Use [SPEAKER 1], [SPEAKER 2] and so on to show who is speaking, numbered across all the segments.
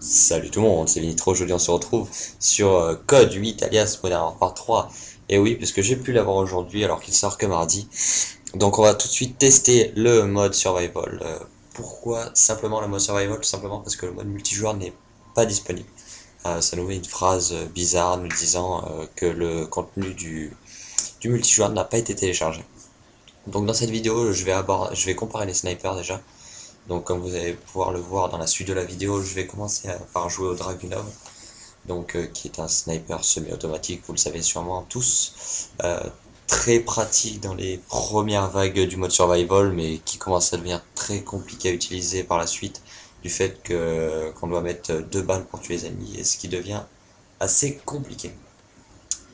[SPEAKER 1] Salut tout le monde, c'est Vinitro, aujourd'hui on se retrouve sur Code 8 alias Modern Warfare 3. Et oui, parce que j'ai pu l'avoir aujourd'hui alors qu'il sort que mardi. Donc on va tout de suite tester le mode survival. Pourquoi simplement le mode survival? Tout simplement parce que le mode multijoueur n'est pas disponible. Ça nous met une phrase bizarre nous disant que le contenu du multijoueur n'a pas été téléchargé. Donc dans cette vidéo, je vais comparer les snipers déjà. Donc comme vous allez pouvoir le voir dans la suite de la vidéo, je vais commencer par jouer au Dragunov, donc qui est un sniper semi-automatique, vous le savez sûrement tous, très pratique dans les premières vagues du mode survival, mais qui commence à devenir très compliqué à utiliser par la suite, du fait que qu'on doit mettre 2 balles pour tuer les ennemis, et ce qui devient assez compliqué.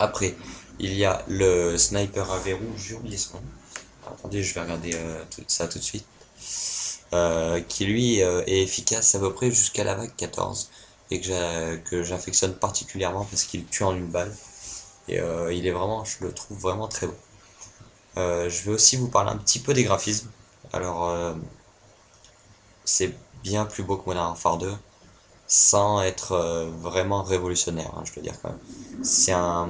[SPEAKER 1] Après, il y a le sniper à verrou, j'ai oublié son nom. Attendez, je vais regarder ça tout de suite. Qui lui est efficace à peu près jusqu'à la vague 14 et que j'affectionne particulièrement parce qu'il tue en une balle et il est vraiment, je le trouve vraiment très beau. Je vais aussi vous parler un petit peu des graphismes. Alors c'est bien plus beau que Modern Warfare 2 sans être vraiment révolutionnaire, hein, je dois dire quand même. C'est un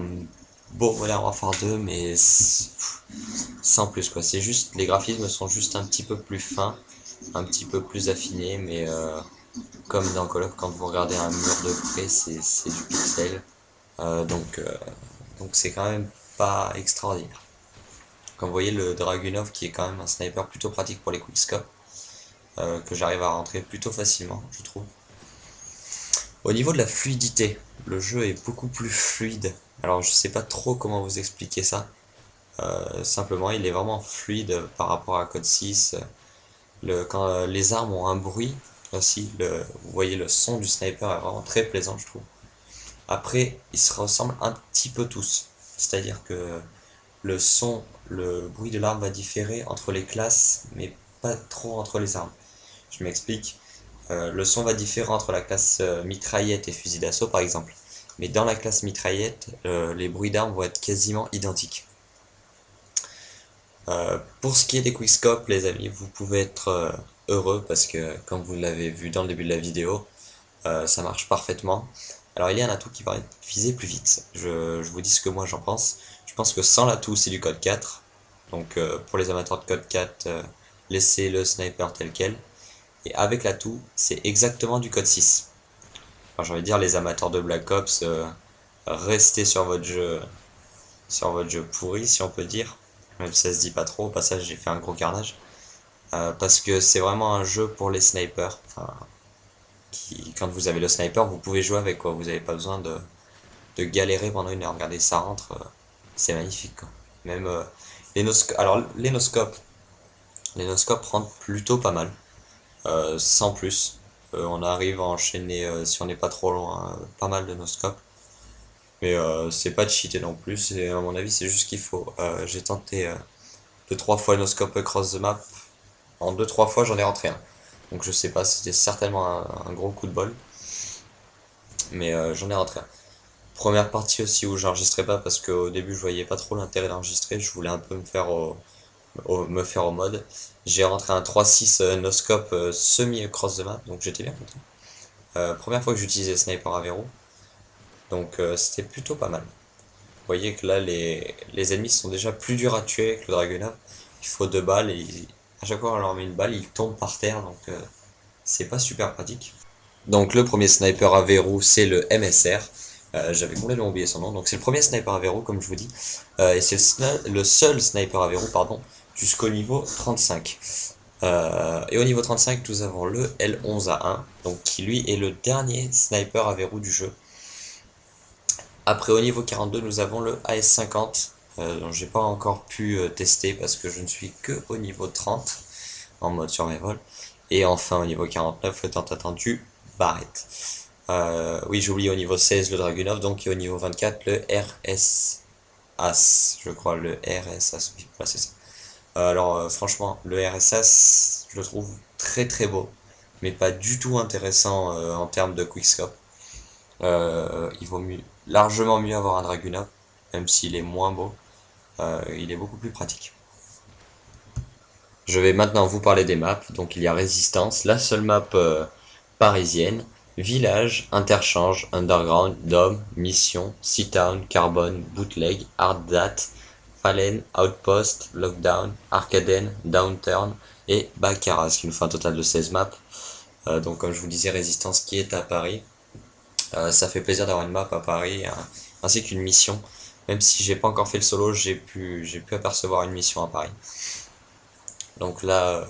[SPEAKER 1] beau Modern Warfare 2 mais sans plus quoi. C'est juste, les graphismes sont juste un petit peu plus fins, un petit peu plus affinés, mais comme dans Call of, quand vous regardez un mur de près, c'est du pixel. Euh, donc euh, donc c'est quand même pas extraordinaire. Comme vous voyez, le Dragunov, qui est quand même un sniper plutôt pratique pour les quickscopes, que j'arrive à rentrer plutôt facilement, je trouve. Au niveau de la fluidité, le jeu est beaucoup plus fluide. Alors je sais pas trop comment vous expliquer ça. Simplement, il est vraiment fluide par rapport à Code 6. Quand les armes ont un bruit aussi, vous voyez le son du sniper est vraiment très plaisant, je trouve. Après, ils se ressemblent un petit peu tous. C'est-à-dire que le son, le bruit de l'arme va différer entre les classes, mais pas trop entre les armes. Je m'explique. Le son va différer entre la classe mitraillette et fusil d'assaut, par exemple. Mais dans la classe mitraillette, les bruits d'armes vont être quasiment identiques. Pour ce qui est des quickscopes, les amis, vous pouvez être heureux parce que, comme vous l'avez vu dans le début de la vidéo, ça marche parfaitement. Alors il y a un atout qui va viser plus vite. Je vous dis ce que moi j'en pense. Je pense que sans l'atout c'est du code 4. Donc pour les amateurs de code 4, laissez le sniper tel quel. Et avec l'atout, c'est exactement du code 6. Enfin, j'ai envie de dire les amateurs de Black Ops, restez sur votre jeu pourri si on peut dire. Même si ça se dit pas trop, au passage j'ai fait un gros carnage. Parce que c'est vraiment un jeu pour les snipers. Enfin, quand vous avez le sniper, vous pouvez jouer avec quoi. Vous n'avez pas besoin de galérer pendant une heure. Regardez, ça rentre, c'est magnifique quoi. Même les noscopes rentrent plutôt pas mal, sans plus. On arrive à enchaîner, si on n'est pas trop loin, pas mal de noscopes. Mais c'est pas cheaté non plus, et à mon avis c'est juste ce qu'il faut. J'ai tenté 2-3 fois noscope across the map. En 2-3 fois j'en ai rentré un. Donc je sais pas, c'était certainement un gros coup de bol. Mais j'en ai rentré un. Première partie aussi où j'enregistrais pas parce qu'au début je voyais pas trop l'intérêt d'enregistrer, je voulais un peu me faire au mode. J'ai rentré un 3.6 no-scope semi-across the map, donc j'étais bien content. Première fois que j'utilisais Sniper à verrou, donc c'était plutôt pas mal. Vous voyez que là les ennemis sont déjà plus durs à tuer avec le Dragunov. Il faut 2 balles et à chaque fois qu'on leur met une balle, ils tombent par terre, donc c'est pas super pratique. Donc le premier sniper à verrou, c'est le MSR. J'avais complètement oublié son nom. Donc c'est le premier sniper à verrou, comme je vous dis. Et c'est le seul sniper à verrou, pardon, jusqu'au niveau 35. Et au niveau 35, nous avons le L11A1, donc qui lui est le dernier sniper à verrou du jeu. Après au niveau 42, nous avons le AS50, dont j'ai pas encore pu tester parce que je ne suis que au niveau 30 en mode survival. Et enfin au niveau 49, le tant attendu Barrett. Oui, j'ai oublié au niveau 16 le Dragunov, donc et au niveau 24 le RS As, je crois, le RS As, oui, voilà, c'est ça. Alors franchement, le RS As, je le trouve très très beau, mais pas du tout intéressant en termes de quickscope. Il vaut largement mieux avoir un Dragunov, même s'il est moins beau, il est beaucoup plus pratique. Je vais maintenant vous parler des maps. Donc il y a Résistance, la seule map parisienne. Village, Interchange, Underground, Dome, Mission, Seatown, Carbone, Bootleg, Hard Date, Fallen, Outpost, Lockdown, Arcaden, Downturn et Baccarat, ce qui nous fait un total de 16 maps. Donc comme je vous disais, Résistance qui est à Paris. Ça fait plaisir d'avoir une map à Paris, ainsi qu'une mission. Même si j'ai pas encore fait le solo, j'ai pu apercevoir une mission à Paris. Donc là,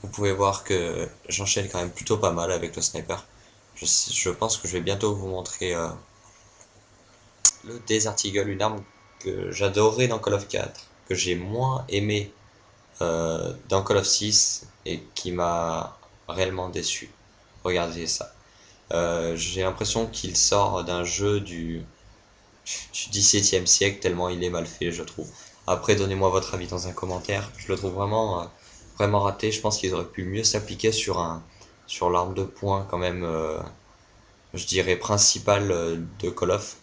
[SPEAKER 1] vous pouvez voir que j'enchaîne quand même plutôt pas mal avec le sniper. Je pense que je vais bientôt vous montrer le Desert Eagle, une arme que j'adorais dans Call of 4, que j'ai moins aimé dans Call of 6 et qui m'a réellement déçu. Regardez ça. J'ai l'impression qu'il sort d'un jeu du XVIIe siècle tellement il est mal fait, je trouve. Après, donnez-moi votre avis dans un commentaire. Je le trouve vraiment raté. Je pense qu'ils auraient pu mieux s'appliquer sur l'arme de poing quand même, je dirais principale de Call of.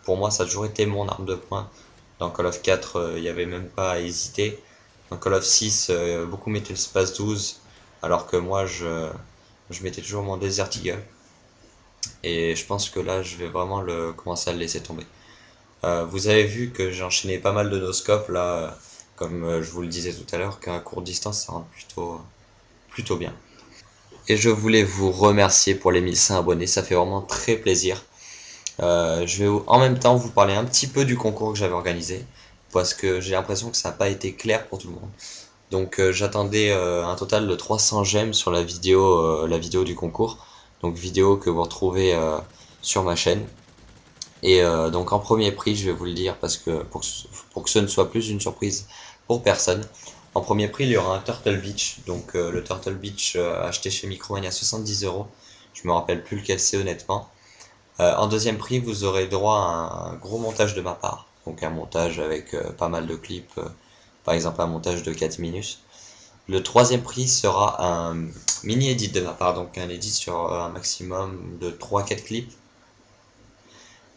[SPEAKER 1] Pour moi, ça a toujours été mon arme de poing. Dans Call of 4, il n'y avait même pas à hésiter. Dans Call of 6, beaucoup mettaient le Space 12, alors que moi, je mettais toujours mon Desert Eagle. Et je pense que là, je vais vraiment commencer à le laisser tomber. Vous avez vu que j'ai enchaîné pas mal de no-scope là, comme je vous le disais tout à l'heure, qu'à courte distance, ça rentre plutôt bien. Et je voulais vous remercier pour les 1100 abonnés, ça fait vraiment très plaisir. Je vais en même temps vous parler un petit peu du concours que j'avais organisé, parce que j'ai l'impression que ça n'a pas été clair pour tout le monde. Donc j'attendais un total de 300 j'aime sur la vidéo du concours, donc vidéo que vous retrouvez sur ma chaîne. Et donc en premier prix, je vais vous le dire parce que pour que ce ne soit plus une surprise pour personne. En premier prix, il y aura un Turtle Beach. Donc le Turtle Beach acheté chez Micromania à 70 €. Je me rappelle plus lequel c'est honnêtement. En deuxième prix, vous aurez droit à un gros montage de ma part. Donc un montage avec pas mal de clips. Par exemple un montage de 4 minutes. Le troisième prix sera un mini edit de ma part. Donc un edit sur un maximum de 3-4 clips.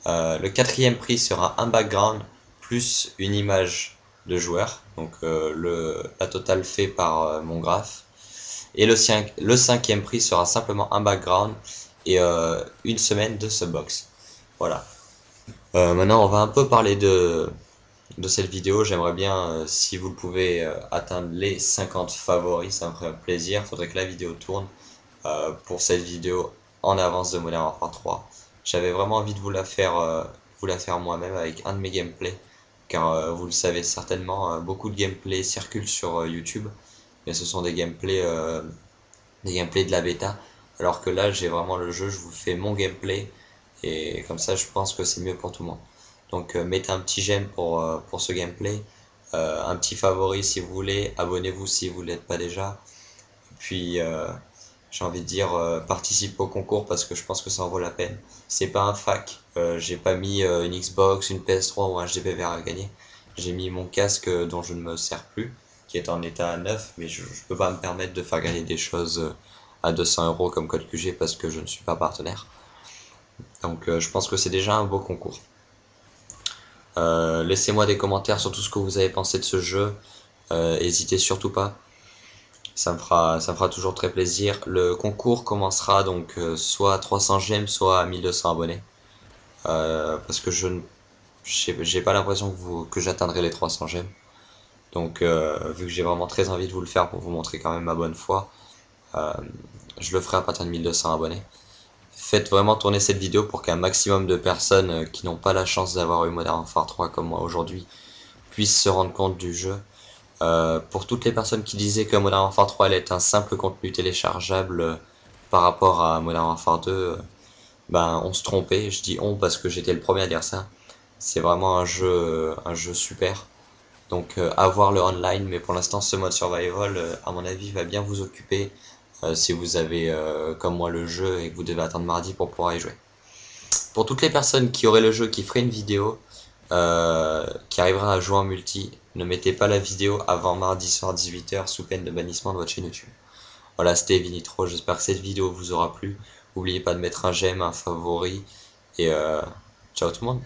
[SPEAKER 1] Le quatrième prix sera un background plus une image de joueur, donc la totale fait par mon graphe. Et le cinquième prix sera simplement un background et une semaine de subbox. Voilà. Maintenant, on va un peu parler de cette vidéo. J'aimerais bien, si vous le pouvez, atteindre les 50 favoris, ça me ferait plaisir. Faudrait que la vidéo tourne pour cette vidéo en avance de Modern Warfare 3. J'avais vraiment envie de vous la faire moi-même avec un de mes gameplays, car vous le savez certainement, beaucoup de gameplays circulent sur YouTube, mais ce sont des gameplays de la bêta, alors que là j'ai vraiment le jeu, je vous fais mon gameplay, et comme ça je pense que c'est mieux pour tout le monde. Donc mettez un petit j'aime pour ce gameplay, un petit favori si vous voulez, abonnez-vous si vous ne l'êtes pas déjà, puis j'ai envie de dire participe au concours parce que je pense que ça en vaut la peine. C'est pas un fac, j'ai pas mis une Xbox, une PS3 ou un HDP à gagner. J'ai mis mon casque dont je ne me sers plus, qui est en état neuf, mais je peux pas me permettre de faire gagner des choses à 200 € comme code QG parce que je ne suis pas partenaire. Donc je pense que c'est déjà un beau concours. Laissez-moi des commentaires sur tout ce que vous avez pensé de ce jeu. Hésitez surtout pas. Ça me fera toujours très plaisir. Le concours commencera donc soit à 300 gemmes, soit à 1200 abonnés. Parce que j'ai pas l'impression que j'atteindrai les 300 gemmes. Donc vu que j'ai vraiment très envie de vous le faire pour vous montrer quand même ma bonne foi, euh, je le ferai à partir de 1200 abonnés. Faites vraiment tourner cette vidéo pour qu'un maximum de personnes qui n'ont pas la chance d'avoir eu Modern Warfare 3 comme moi aujourd'hui puissent se rendre compte du jeu. Pour toutes les personnes qui disaient que Modern Warfare 3 allait être un simple contenu téléchargeable par rapport à Modern Warfare 2, ben on se trompait. Je dis on parce que j'étais le premier à dire ça. C'est vraiment un jeu super. Donc à voir le online, mais pour l'instant ce mode survival, à mon avis, va bien vous occuper si vous avez comme moi le jeu et que vous devez attendre mardi pour pouvoir y jouer. Pour toutes les personnes qui auraient le jeu, qui feraient une vidéo, qui arrivera à jouer en multi, ne mettez pas la vidéo avant mardi soir 18h sous peine de bannissement de votre chaîne YouTube. Voilà, c'était Vinitro, j'espère que cette vidéo vous aura plu. N'oubliez pas de mettre un j'aime, un favori, et ciao tout le monde.